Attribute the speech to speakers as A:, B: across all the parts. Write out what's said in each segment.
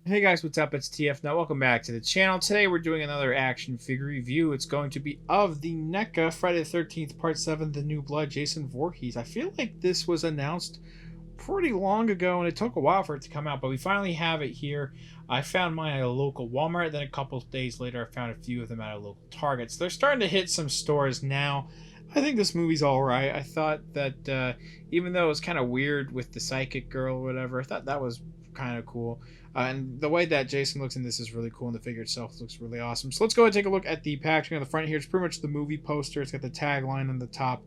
A: Hey guys, what's up? It's TF. Now, welcome back to the channel. Today we're doing another action figure review. It's going to be of the NECA Friday the 13th Part 7, The New Blood Jason Voorhees. I feel like this was announced pretty long ago and it took a while for it to come out, but we finally have it here. I found mine at a local Walmart, then a couple of days later I found a few of them at a local Target. So they're starting to hit some stores now. I think this movie's alright. I thought that even though it was kind of weird with the psychic girl or whatever, I thought that was kind of cool. And the way that Jason looks in this is really cool, and the figure itself looks really awesome. So let's go ahead and take a look at the packaging on the front here. It's pretty much the movie poster. It's got the tagline on the top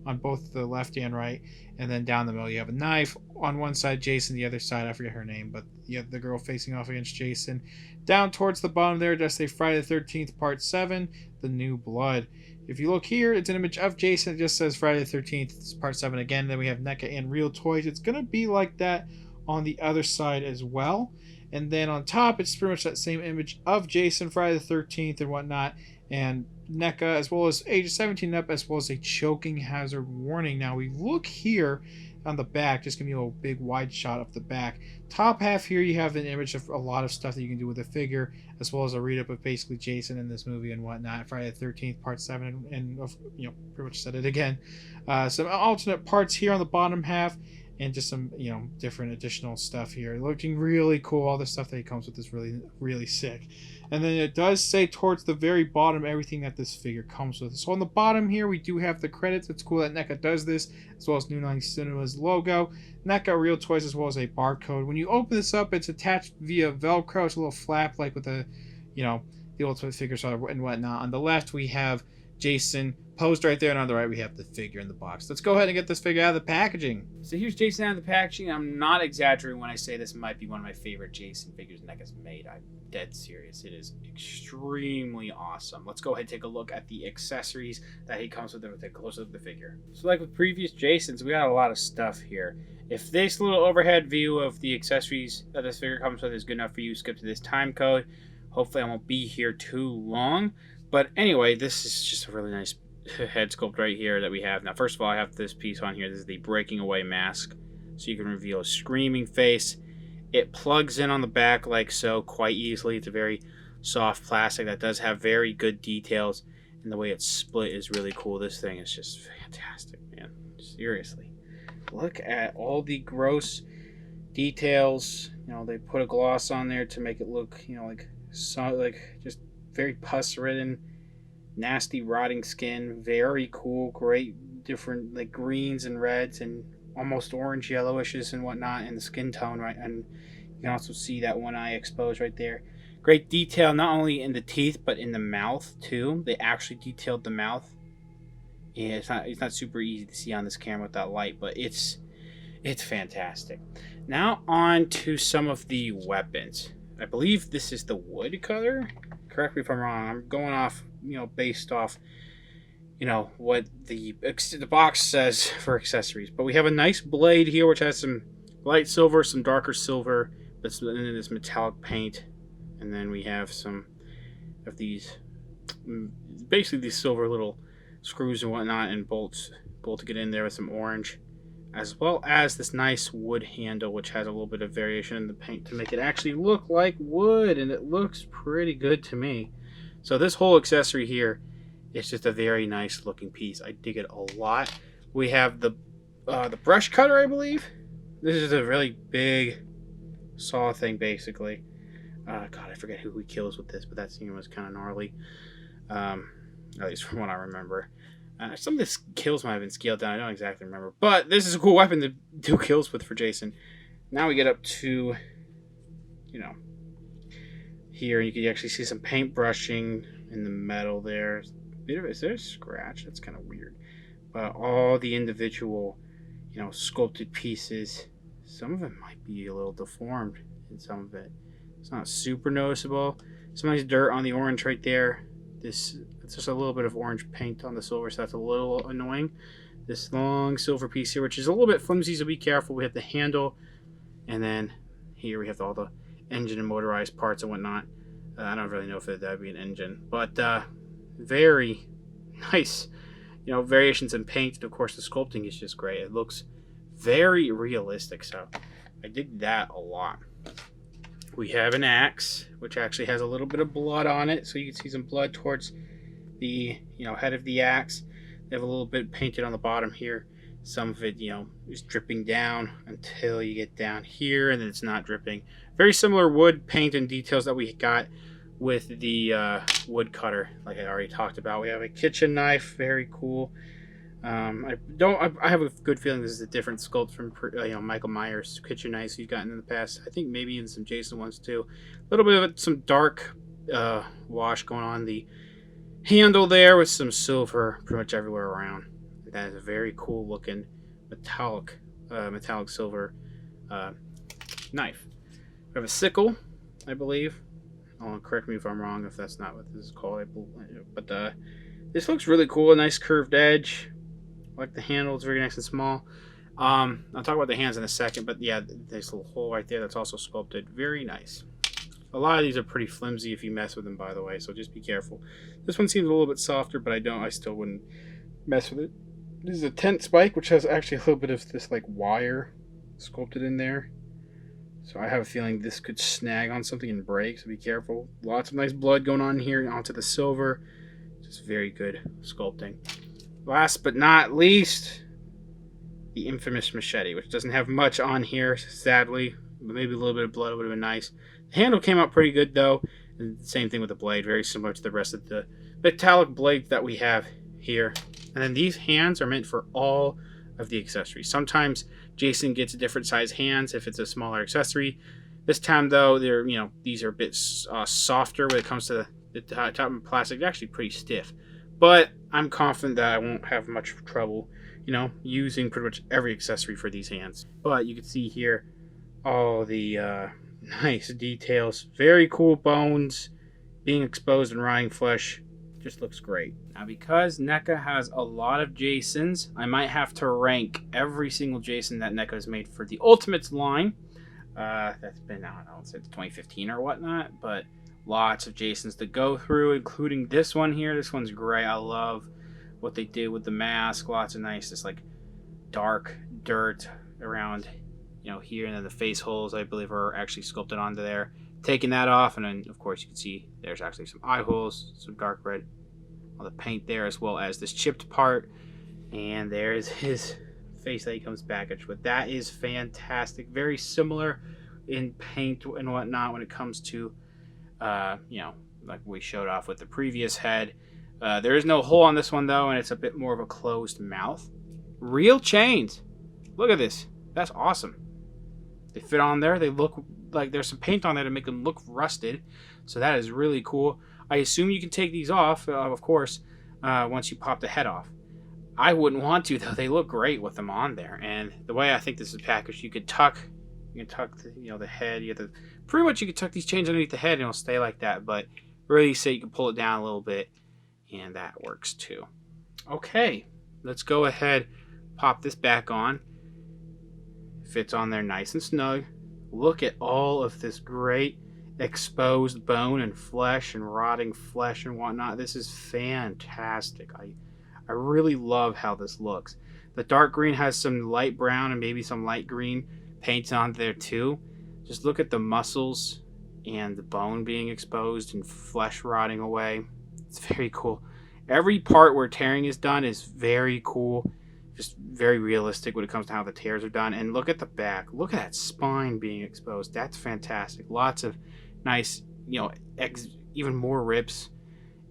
A: on both the left and right, and then down the middle you have a knife. On one side Jason, the other side I forget her name, but you have the girl facing off against Jason. Down towards the bottom there, just say Friday the 13th Part 7, The New Blood. If you look here, it's an image of Jason. It just says Friday the 13th Part 7 again. Then we have NECA and Real Toys. It's going to be like that on the other side as well. And then on top, it's pretty much that same image of Jason, Friday the 13th and whatnot, and NECA, as well as age 17 up, as well as a choking hazard warning. Now we look here on the back, just give me a big wide shot of the back. Top half here, you have an image of a lot of stuff that you can do with the figure, as well as a read-up of basically Jason in this movie and whatnot. Friday the 13th, Part 7, and pretty much said it again. Some alternate parts here on the bottom half, and just some different additional stuff here, looking really cool. All the stuff that he comes with is really sick. And then it does say towards the very bottom everything that this figure comes with. So on the bottom here we do have the credits. It's cool that NECA does this, as well as New Line Cinema's logo, NECA Real Toys, as well as a barcode. When you open this up, it's attached via Velcro. It's a little flap like with the the Ultimate figures and whatnot. On the left we have Jason posed right there, and on the right we have the figure in the box. Let's go ahead and get this figure out of the packaging.
B: So here's Jason out of the packaging. I'm not exaggerating when I say this might be one of my favorite Jason figures NECA's made. I'm dead serious. It is extremely awesome. Let's go ahead and take a look at the accessories that he comes with and take a closer look at the figure. So like with previous Jasons, we got a lot of stuff here. If this little overhead view of the accessories that this figure comes with is good enough for you, skip to this time code. Hopefully I won't be here too long. But anyway, this is just a really nice head sculpt right here that we have. Now, first of all, I have this piece on here. This is the breaking away mask. So you can reveal a screaming face. It plugs in on the back like so quite easily. It's a very soft plastic that does have very good details. And the way it's split is really cool. This thing is just fantastic, man. Seriously. Look at all the gross details. They put a gloss on there to make it look, like just very pus-ridden, nasty, rotting skin. Very cool, great, different like greens and reds and almost orange yellowishes and whatnot in the skin tone, right? And you can also see that one eye exposed right there. Great detail, not only in the teeth but in the mouth too. They actually detailed the mouth. Yeah, it's not super easy to see on this camera with that light, but it's fantastic. Now on to some of the weapons. I believe this is the wood color. Correct me if I'm wrong. I'm going off, based off, what the box says for accessories. But we have a nice blade here, which has some light silver, some darker silver, but in this metallic paint. And then we have some of these, basically these silver little screws and whatnot and bolts to get in there with some orange, as well as this nice wood handle, which has a little bit of variation in the paint to make it actually look like wood, and it looks pretty good to me. So this whole accessory here is just a very nice looking piece. I dig it a lot. We have the brush cutter, I believe. This is a really big saw thing, basically. God, I forget who he kills with this, but that scene was kind of gnarly, at least from what I remember. Some of the kills might have been scaled down. I don't exactly remember. But this is a cool weapon to do kills with for Jason. Now we get up to, here. You can actually see some paint brushing in the metal there. Is there a scratch? That's kind of weird. But all the individual, sculpted pieces, some of it might be a little deformed in some of it. It's not super noticeable. Some nice dirt on the orange right there. It's just a little bit of orange paint on the silver, so that's a little annoying. This long silver piece here, which is a little bit flimsy, so be careful. We have the handle, and then here we have all the engine and motorized parts and whatnot. I don't really know if that would be an engine, but very nice, variations in paint. And of course, the sculpting is just great. It looks very realistic, so I dig that a lot. We have an axe, which actually has a little bit of blood on it, so you can see some blood towards the head of the axe. They have a little bit painted on the bottom here. Some of it, is dripping down until you get down here, and then it's not dripping. Very similar wood paint and details that we got with the wood cutter, like I already talked about. We have a kitchen knife, very cool. I have a good feeling this is a different sculpt from Michael Myers kitchen knives he's gotten in the past. I think maybe in some Jason ones too. A little bit of some dark wash going on the handle there with some silver pretty much everywhere around. That is a very cool looking metallic silver knife. We have a sickle, I believe. Correct me if I'm wrong if that's not what this is called. But this looks really cool. A nice curved edge. I like the handle. It's very nice and small. I'll talk about the hands in a second. But yeah, there's a little hole right there that's also sculpted. Very nice. A lot of these are pretty flimsy if you mess with them, by the way. So just be careful. This one seems a little bit softer, but I still wouldn't mess with it. This is a tent spike, which has actually a little bit of this like wire sculpted in there. So I have a feeling this could snag on something and break, so be careful. Lots of nice blood going on here onto the silver. Just very good sculpting. Last but not least, the infamous machete, which doesn't have much on here, sadly. Maybe a little bit of blood would have been nice. The handle came out pretty good, though. And same thing with the blade, very similar to the rest of the metallic blades that we have here. And then these hands are meant for all of the accessories. Sometimes Jason gets different size hands if it's a smaller accessory. This time, though, these are a bit softer when it comes to the top of plastic. They're actually pretty stiff. But I'm confident that I won't have much trouble, using pretty much every accessory for these hands. But you can see here all the nice details. Very cool bones being exposed and rotting flesh. Just looks great. Now, because NECA has a lot of Jasons, I might have to rank every single Jason that NECA has made for the Ultimates line. That's been, I don't know, since 2015 or whatnot, but lots of Jasons to go through, including this one here. This one's great. I love what they did with the mask. Lots of nice, just like dark dirt around, here, and then the face holes, I believe, are actually sculpted onto there. Taking that off, and then of course you can see there's actually some eye holes, some dark red on the paint there, as well as this chipped part, and there's his face that he comes back with. That is fantastic. Very similar in paint and whatnot when it comes to like we showed off with the previous head. There is no hole on this one though, and it's a bit more of a closed mouth. Real chains. Look at this. That's awesome. They fit on there. They look like there's some paint on there to make them look rusted, so that is really cool. I assume you can take these off, of course, once you pop the head off. I wouldn't want to though. They look great with them on there, and the way I think this is packaged, you could tuck the head. Pretty much you could tuck these chains underneath the head and it'll stay like that. But really, say you can pull it down a little bit, and that works too. Okay, let's go ahead, pop this back on. Fits on there nice and snug. Look at all of this great exposed bone and flesh and rotting flesh and whatnot. This is fantastic. I really love how this looks. The dark green has some light brown and maybe some light green paint on there too. Just look at the muscles and the bone being exposed and flesh rotting away. It's very cool. Every part where tearing is done is very cool. Just very realistic when it comes to how the tears are done. And look at the back. Look at that spine being exposed. That's fantastic. Lots of nice, even more rips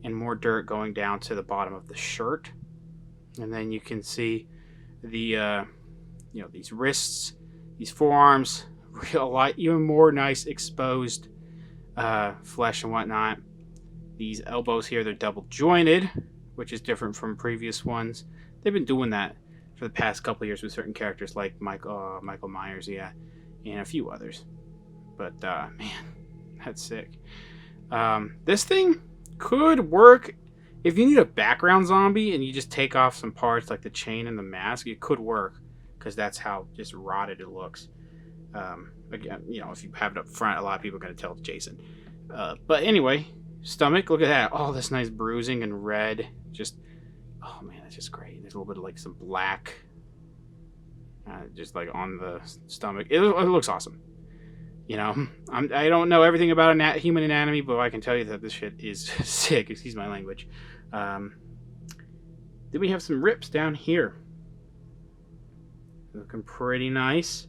B: and more dirt going down to the bottom of the shirt. And then you can see the, these wrists, these forearms, even more nice exposed flesh and whatnot. These elbows here, they're double jointed, which is different from previous ones. They've been doing that for the past couple of years with certain characters like Michael Myers, and a few others. But man, that's sick. This thing could work if you need a background zombie and you just take off some parts like the chain and the mask. It could work because that's how just rotted it looks. Again, if you have it up front, a lot of people are going to tell it's Jason. But anyway, stomach, look at that. All this nice bruising and red. Just, oh man, that's just great. There's a little bit of like some black just like on the stomach. It looks awesome. You know, I don't know everything about human anatomy, but I can tell you that this shit is sick. Excuse my language. Then we have some rips down here. Looking pretty nice.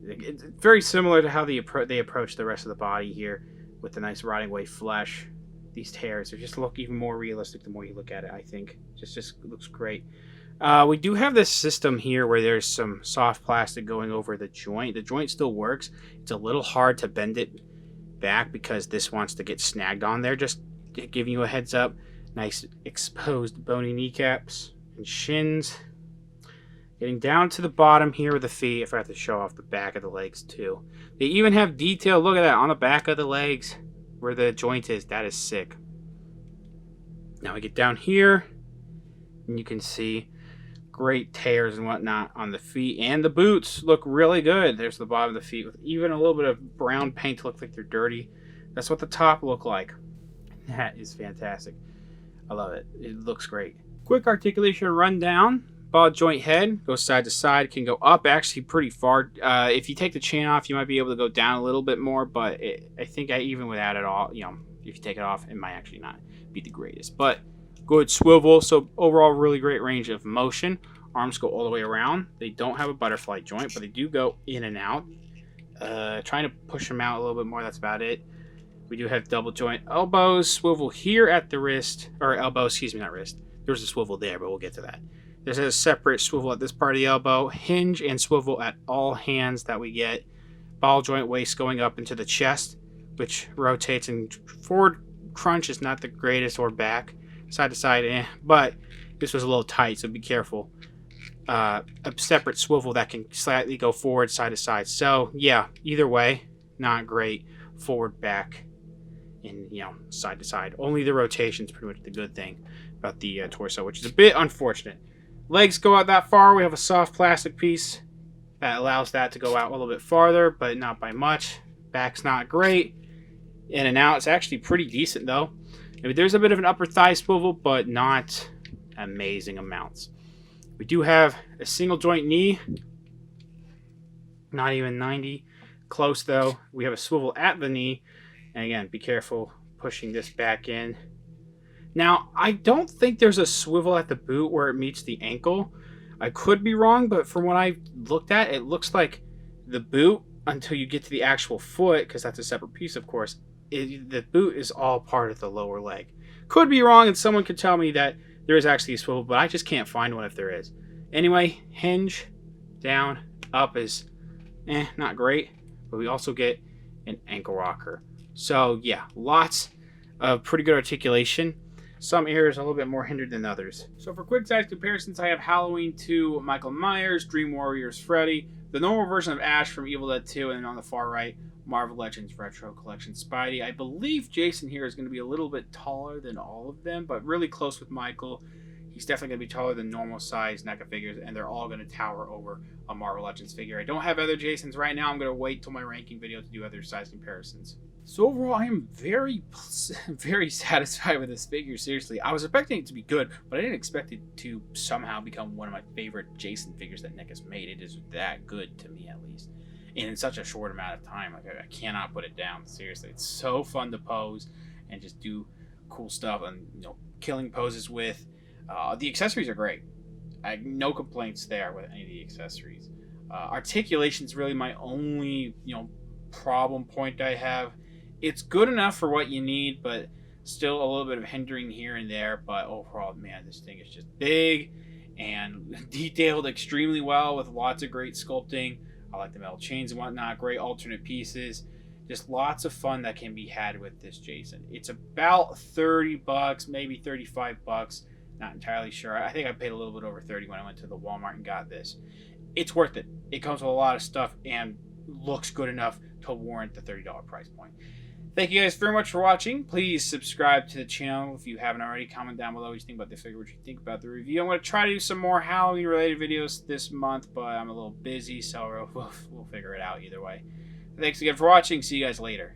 B: It's very similar to how they approach the rest of the body here with the nice rotting away flesh. These tears, they just look even more realistic the more you look at it, I think. Just looks great. We do have this system here where there's some soft plastic going over the joint. The joint still works. It's a little hard to bend it back because this wants to get snagged on there. Just giving you a heads up. Nice exposed bony kneecaps and shins. Getting down to the bottom here with the feet. If I have to show off the back of the legs too. They even have detail. Look at that on the back of the legs where the joint is. That is sick. Now we get down here and you can see great tears and whatnot on the feet, and the boots look really good. There's the bottom of the feet with even a little bit of brown paint to look like they're dirty. That's what the top look like. That is fantastic. I love it. It looks great. Quick articulation rundown. Ball joint head goes side to side, can go up actually pretty far. If you take the chain off, you might be able to go down a little bit more, but I think even without it all, you know, if you take it off, it might actually not be the greatest. But good swivel, so overall really great range of motion. Arms go all the way around. They don't have a butterfly joint, but they do go in and out. Trying to push them out a little bit more, that's about it. We do have double joint elbows, swivel here at the wrist, or elbow, excuse me, not wrist. There's a swivel there, but we'll get to that. There's a separate swivel at this part of the elbow, hinge and swivel at all hands that we get. Ball joint waist going up into the chest, which rotates, and forward crunch is not the greatest, or back. Side to side, but this was a little tight, so be careful. A separate swivel that can slightly go forward, side to side. So yeah, either way, not great. Forward, back, and you know, side to side. Only the rotation is pretty much the good thing about the torso, which is a bit unfortunate. Legs go out that far. We have a soft plastic piece that allows that to go out a little bit farther, but not by much. Back's not great. In and out, it's actually pretty decent though. I mean, there's a bit of an upper thigh swivel, but not amazing amounts. We do have a single joint knee. Not even 90. Close though. We have a swivel at the knee. And again, be careful pushing this back in. Now, I don't think there's a swivel at the boot where it meets the ankle. I could be wrong, but from what I looked at, it looks like the boot, until you get to the actual foot, because that's a separate piece, of course, the boot is all part of the lower leg. Could be wrong, and someone could tell me that there is actually a swivel, but I just can't find one if there is. Anyway, hinge, down, up is not great, but we also get an ankle rocker. So yeah, lots of pretty good articulation. Some areas are a little bit more hindered than others. So for quick size comparisons, I have Halloween 2, Michael Myers, Dream Warriors, Freddy, the normal version of Ash from Evil Dead 2, and then on the far right, Marvel Legends Retro Collection Spidey. I believe Jason here is going to be a little bit taller than all of them, but really close with Michael. He's definitely going to be taller than normal size NECA figures, and they're all going to tower over a Marvel Legends figure. I don't have other Jasons right now. I'm going to wait till my ranking video to do other size comparisons. So overall, I am very, very satisfied with this figure. Seriously, I was expecting it to be good, but I didn't expect it to somehow become one of my favorite Jason figures that NECA's made. It is that good to me, at least. And in such a short amount of time, like I cannot put it down. Seriously, it's so fun to pose and just do cool stuff and killing poses with. The accessories are great. I have no complaints there with any of the accessories. Articulation is really my only problem point I have. It's good enough for what you need, but still a little bit of hindering here and there. But overall, man, this thing is just big and detailed extremely well with lots of great sculpting. I like the metal chains and whatnot. Great alternate pieces. Just lots of fun that can be had with this Jason. It's about $30, maybe $35. Not entirely sure. I think I paid a little bit over 30 when I went to the Walmart and got this. It's worth it. It comes with a lot of stuff and looks good enough to warrant the $30 price point. Thank you guys very much for watching. Please subscribe to the channel if you haven't already. Comment down below what you think about the figure, what you think about the review. I'm going to try to do some more Halloween related videos this month, but I'm a little busy, so we'll figure it out either way. Thanks again for watching. See you guys later.